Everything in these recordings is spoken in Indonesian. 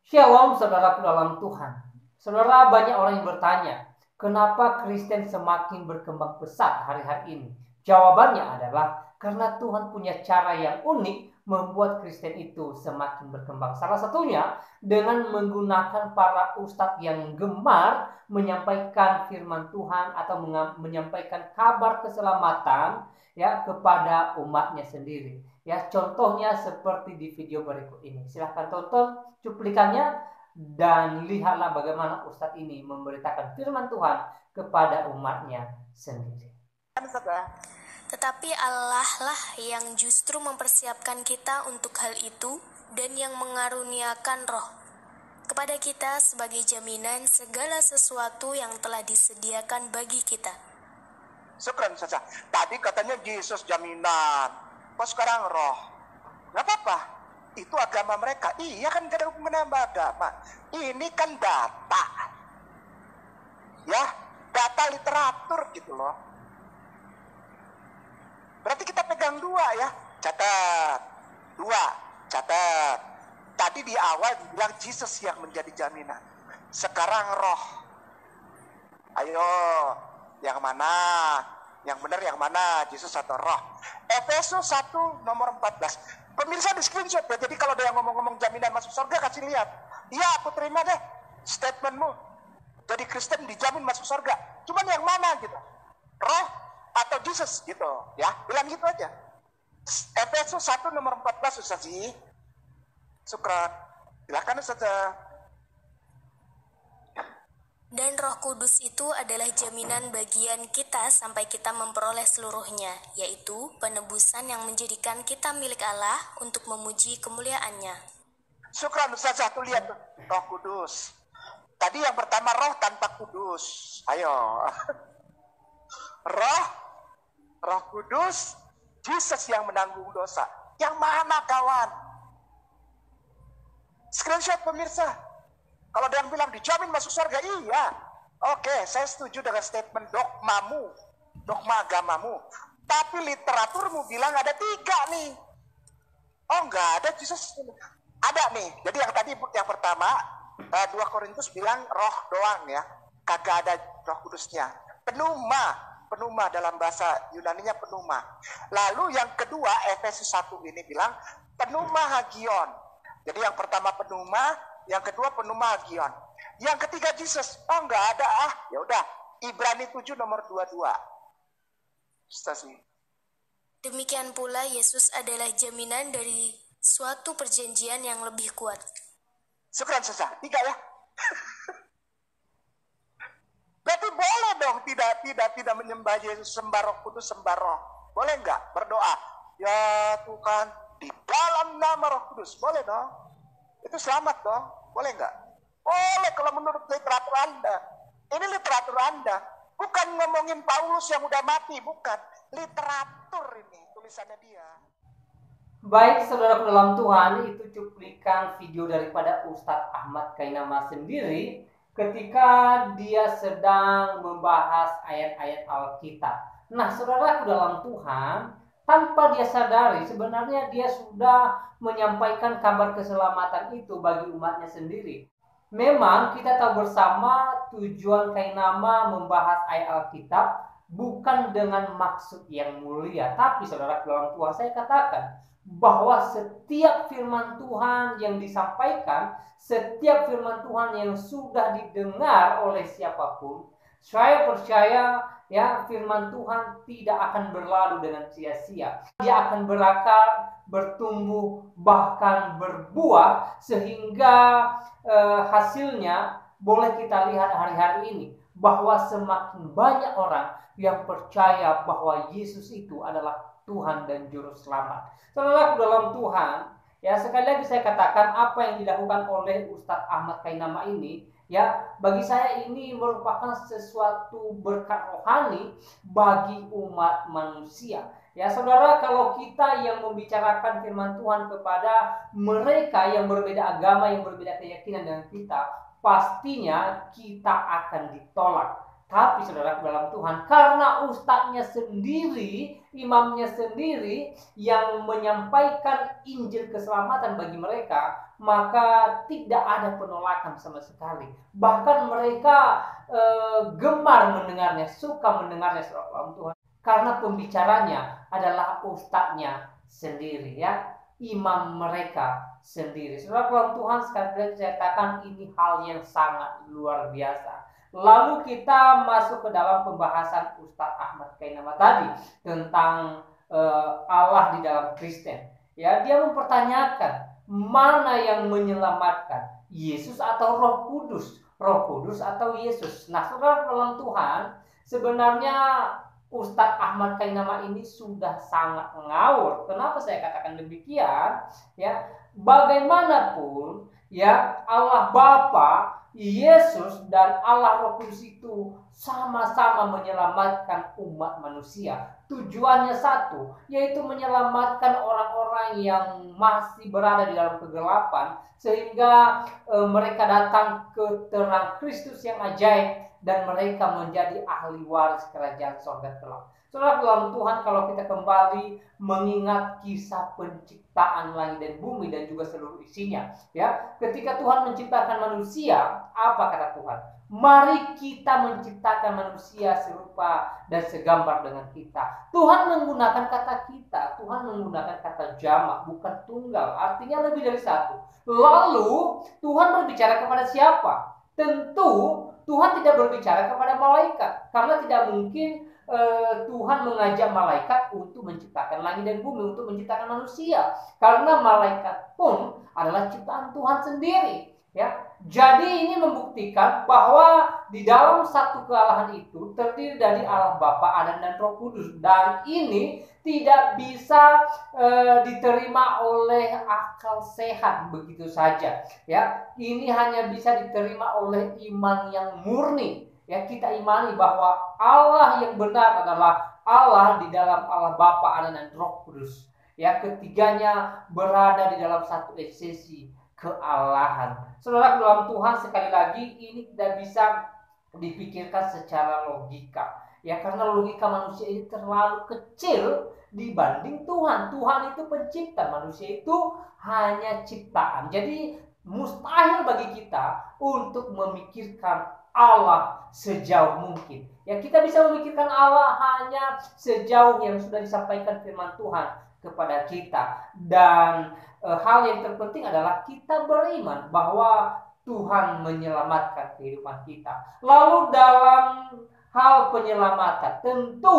Shalom saudaraku dalam Tuhan. Saudara, banyak orang yang bertanya, kenapa Kristen semakin berkembang pesat hari-hari ini? Jawabannya adalah karena Tuhan punya cara yang unik membuat Kristen itu semakin berkembang. Salah satunya dengan menggunakan para ustadz yang gemar menyampaikan firman Tuhan atau menyampaikan kabar keselamatan ya kepada umatnya sendiri. Ya, contohnya seperti di video berikut ini. Silahkan tonton cuplikannya dan lihatlah bagaimana Ustadz ini memberitakan firman Tuhan kepada umatnya sendiri. Tetapi Allah lah yang justru mempersiapkan kita untuk hal itu dan yang mengaruniakan roh kepada kita sebagai jaminan segala sesuatu yang telah disediakan bagi kita. Syukran saja. Tadi katanya Yesus jaminan, kok sekarang roh? Gak apa-apa, itu agama mereka. Iya kan, gak ada hubungan sama agama. Ini kan data, ya, data literatur gitu loh. Berarti kita pegang dua ya, catat. Dua, catat. Tadi di awal dibilang Yesus yang menjadi jaminan. Sekarang roh. Ayo, yang mana? Yang benar yang mana? Yesus atau roh? Efesus 1 nomor 14. Pemirsa di screenshot ya. Jadi kalau ada yang ngomong-ngomong jaminan masuk surga, kasih lihat. Iya, aku terima deh statementmu. Jadi Kristen dijamin masuk surga. Cuman yang mana gitu? Roh atau Yesus gitu ya. Bilang gitu aja. Efesus 1 nomor 14 Ustaz sih. Syukran. Silakan Ustaz. Dan Roh Kudus itu adalah jaminan bagian kita sampai kita memperoleh seluruhnya, yaitu penebusan yang menjadikan kita milik Allah untuk memuji kemuliaannya. Syukran Ustaz, tuh lihat tuh, Roh Kudus. Tadi yang pertama roh tanpa kudus. Ayo. Roh Kudus, Yesus yang menanggung dosa. Yang mana kawan? Screenshot pemirsa. Kalau ada yang bilang dijamin masuk surga, iya. Oke, saya setuju dengan statement dogmamu, dogma agamamu. Tapi literaturmu bilang ada 3 nih. Oh enggak ada, Yesus ada nih. Jadi yang tadi yang pertama 2 Korintus bilang roh doang ya, kagak ada Roh Kudusnya. Pneuma dalam bahasa Yunaninya pneuma. Lalu yang kedua Efesus 1 ini bilang pneuma hagion. Jadi yang pertama pneuma, yang kedua pneuma hagion. Yang ketiga Yesus. Oh enggak ada ya udah. Ibrani 7 nomor 22. Stasi. Demikian pula Yesus adalah jaminan dari suatu perjanjian yang lebih kuat. Syukran saja. 3 ya. Berarti boleh dong tidak menyembah Yesus, sembah Roh Kudus, sembah Roh. Boleh enggak berdoa? Ya Tuhan, di dalam nama Roh Kudus. Boleh dong. Itu selamat dong. Boleh enggak? Boleh kalau menurut literatur Anda. Ini literatur Anda. Bukan ngomongin Paulus yang udah mati. Bukan. Literatur ini. Tulisannya dia. Baik saudara dalam Tuhan, itu cuplikan video daripada Ustadz Ahmad Kainama sendiri ketika dia sedang membahas ayat-ayat Alkitab. Nah saudara dalam Tuhan, tanpa dia sadari sebenarnya dia sudah menyampaikan kabar keselamatan itu bagi umatnya sendiri. Memang kita tahu bersama tujuan Kainama membahas ayat Alkitab bukan dengan maksud yang mulia. Tapi saudara dalam Tuhan, saya katakan bahwa setiap firman Tuhan yang disampaikan, setiap firman Tuhan yang sudah didengar oleh siapapun, saya percaya ya firman Tuhan tidak akan berlalu dengan sia-sia. Dia akan berakar, bertumbuh, bahkan berbuah sehingga hasilnya boleh kita lihat hari-hari ini bahwa semakin banyak orang yang percaya bahwa Yesus itu adalah Tuhan dan Juru Selamat. Saudara dalam Tuhan, ya sekali lagi saya katakan apa yang dilakukan oleh Ustadz Ahmad Kainama ini, ya bagi saya ini merupakan sesuatu berkat rohani bagi umat manusia. Ya saudara, kalau kita yang membicarakan firman Tuhan kepada mereka yang berbeda agama, yang berbeda keyakinan dengan kita, pastinya kita akan ditolak. Tapi saudara dalam Tuhan, karena ustadznya sendiri, imamnya sendiri yang menyampaikan Injil keselamatan bagi mereka, maka tidak ada penolakan sama sekali. Bahkan mereka gemar mendengarnya, suka mendengarnya saudara dalam Tuhan. Karena pembicaranya adalah ustadznya sendiri, ya, imam mereka sendiri. Saudara dalam Tuhan, sekali lagi saya katakan ini hal yang sangat luar biasa. Lalu kita masuk ke dalam pembahasan Ustadz Ahmad Kainama tadi tentang Allah di dalam Kristen. Ya, dia mempertanyakan mana yang menyelamatkan, Yesus atau Roh Kudus, Roh Kudus atau Yesus. Nah, saudara dalam Tuhan, sebenarnya Ustadz Ahmad Kainama ini sudah sangat ngawur. Kenapa saya katakan demikian? Ya, bagaimanapun, ya, Allah Bapa, Yesus dan Allah Roh Kudus itu sama-sama menyelamatkan umat manusia. Tujuannya satu, yaitu menyelamatkan orang-orang yang masih berada di dalam kegelapan, sehingga mereka datang ke terang Kristus yang ajaib dan mereka menjadi ahli waris kerajaan surga kelak. Saudara dalam Tuhan, kalau kita kembali mengingat kisah penciptaan langit dan bumi dan juga seluruh isinya, ya, ketika Tuhan menciptakan manusia, apa kata Tuhan? Mari kita menciptakan manusia serupa dan segambar dengan kita. Tuhan menggunakan kata kita, Tuhan menggunakan kata jamak, bukan tunggal, artinya lebih dari satu. Lalu Tuhan berbicara kepada siapa? Tentu Tuhan tidak berbicara kepada malaikat, karena tidak mungkin Tuhan mengajak malaikat untuk menciptakan langit dan bumi, untuk menciptakan manusia, karena malaikat pun adalah ciptaan Tuhan sendiri, ya. Jadi ini membuktikan bahwa di dalam satu kealahan itu terdiri dari Allah Bapa, Anak dan Roh Kudus, dan ini tidak bisa diterima oleh akal sehat begitu saja, ya. Ini hanya bisa diterima oleh iman yang murni. Ya, kita imani bahwa Allah yang benar adalah Allah di dalam Allah Bapa, Anak dan Roh Kudus. Ya, ketiganya berada di dalam satu esensi kealahan. Saudara dalam Tuhan, sekali lagi ini tidak bisa dipikirkan secara logika. Ya, karena logika manusia ini terlalu kecil dibanding Tuhan. Tuhan itu pencipta, manusia itu hanya ciptaan. Jadi mustahil bagi kita untuk memikirkan Allah sejauh mungkin. Ya, kita bisa memikirkan Allah hanya sejauh yang sudah disampaikan firman Tuhan kepada kita. Dan hal yang terpenting adalah kita beriman bahwa Tuhan menyelamatkan kehidupan kita. Lalu dalam hal penyelamatan, tentu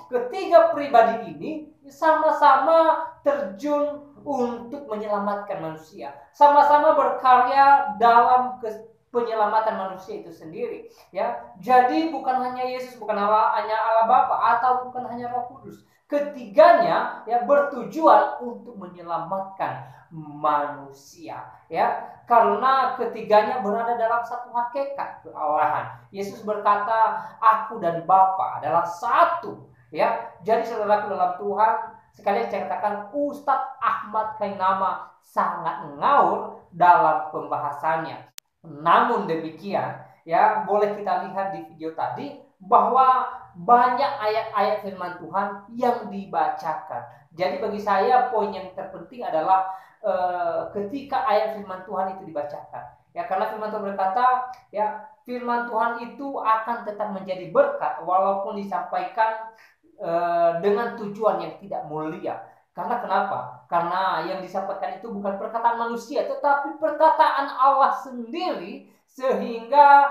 ketiga pribadi ini sama-sama terjun untuk menyelamatkan manusia. Sama-sama berkarya dalam penyelamatan manusia itu sendiri, ya. Jadi bukan hanya Yesus, bukan hanya Allah Bapa, atau bukan hanya Roh Kudus. Ketiganya ya bertujuan untuk menyelamatkan manusia, ya. Karena ketiganya berada dalam satu hakikat kealahan. Yesus berkata, "Aku dan Bapa adalah satu." Ya. Jadi saudaraku dalam Tuhan, sekali saya katakan Ustadz Ahmad Kainama sangat ngawur dalam pembahasannya. Namun demikian, ya, boleh kita lihat di video tadi bahwa banyak ayat-ayat firman Tuhan yang dibacakan. Jadi bagi saya poin yang terpenting adalah ketika ayat firman Tuhan itu dibacakan. Ya, karena firman Tuhan berkata, ya, firman Tuhan itu akan tetap menjadi berkat walaupun disampaikan dengan tujuan yang tidak mulia. Karena kenapa? Karena yang disampaikan itu bukan perkataan manusia, tetapi perkataan Allah sendiri, sehingga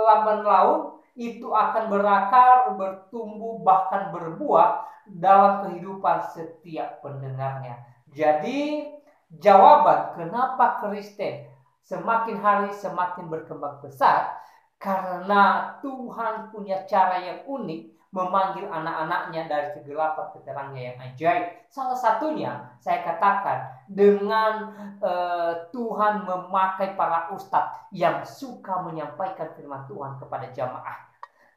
lamban laun itu akan berakar, bertumbuh, bahkan berbuah dalam kehidupan setiap pendengarnya. Jadi jawaban kenapa Kristen semakin hari semakin berkembang pesat, karena Tuhan punya cara yang unik memanggil anak-anaknya dari kegelapan ke terangnya yang ajaib. Salah satunya saya katakan dengan Tuhan memakai para ustadz yang suka menyampaikan firman Tuhan kepada jamaah.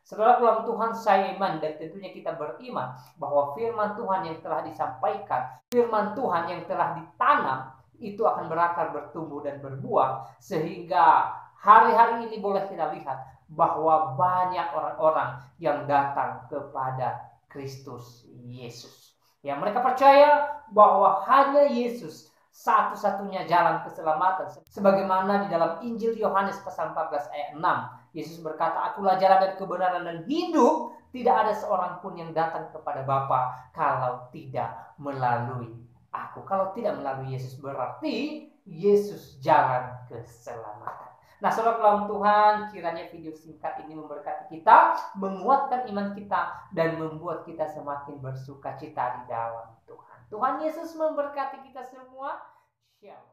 Saudara dalam Tuhan, saya iman dan tentunya kita beriman bahwa firman Tuhan yang telah disampaikan, firman Tuhan yang telah ditanam itu akan berakar, bertumbuh dan berbuah, sehingga hari-hari ini boleh kita lihat bahwa banyak orang-orang yang datang kepada Kristus Yesus. Ya, mereka percaya bahwa hanya Yesus satu-satunya jalan keselamatan. Sebagaimana di dalam Injil Yohanes pasal 14 ayat 6, Yesus berkata, "Akulah jalan dan kebenaran dan hidup. Tidak ada seorang pun yang datang kepada Bapa kalau tidak melalui Aku." Kalau tidak melalui Yesus, berarti Yesus jalan keselamatan. Nah, saudara dalam Tuhan, kiranya video singkat ini memberkati kita, menguatkan iman kita, dan membuat kita semakin bersuka cita di dalam Tuhan. Tuhan Yesus memberkati kita semua. Shalom.